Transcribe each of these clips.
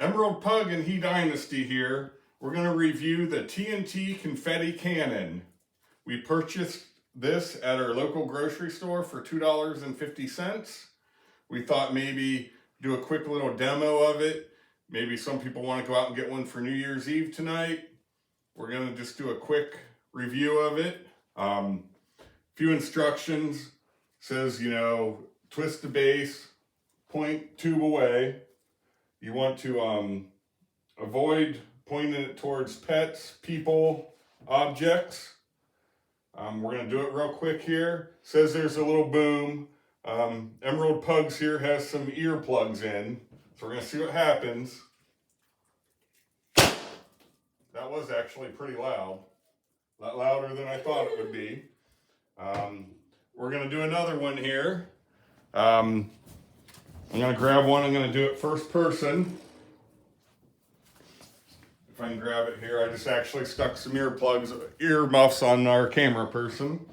Emerald Pug and He Dynasty here. We're going to review the TNT Confetti Cannon. We purchased this at our local grocery store for $2.50. We thought maybe do a quick little demo of it. Maybe some people want to go out and get one for New Year's Eve tonight. We're going to just do a quick review of it. Few instructions. Says, twist the base, point tube away. You want to avoid pointing it towards pets, people, objects. We're going to do it real quick here. Says there's a little boom. Emerald Pugs here has some earplugs in. So we're going to see what happens. That was actually pretty loud. A lot louder than I thought it would be. We're going to do another one here. I'm going to grab one. I'm going to do it first person. If I can grab it here. I just actually stuck some earmuffs on our camera person.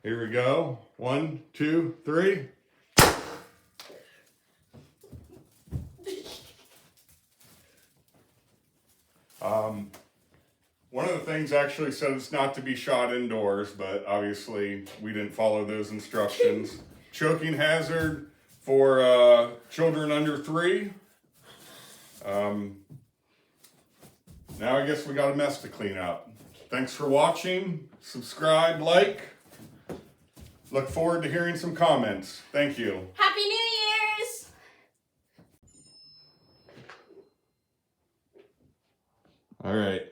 Here we go. 1, 2, 3. One of the things actually said it's not to be shot indoors, but obviously we didn't follow those instructions. Choking hazard for children under 3. Now I guess we got a mess to clean up. Thanks for watching. Subscribe, like. Look forward to hearing some comments. Thank you. Happy New Year's! All right.